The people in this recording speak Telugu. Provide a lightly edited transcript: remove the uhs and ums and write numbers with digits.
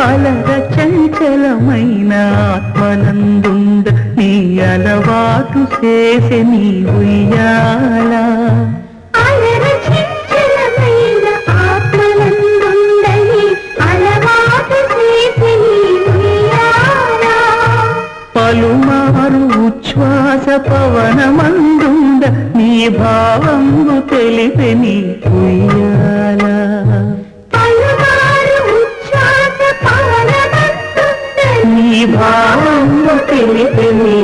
అలర చంచలమైన ఆత్మనందుండ నీ అలవాటు చేసే నీ ఉయ్యాల పలుమారు ఉచ్ఛ్వాస పవనమందుండ నీ భావంగు తెలిపే నీ ఉయ్యాల నీ భావంగు తెలిపే నీ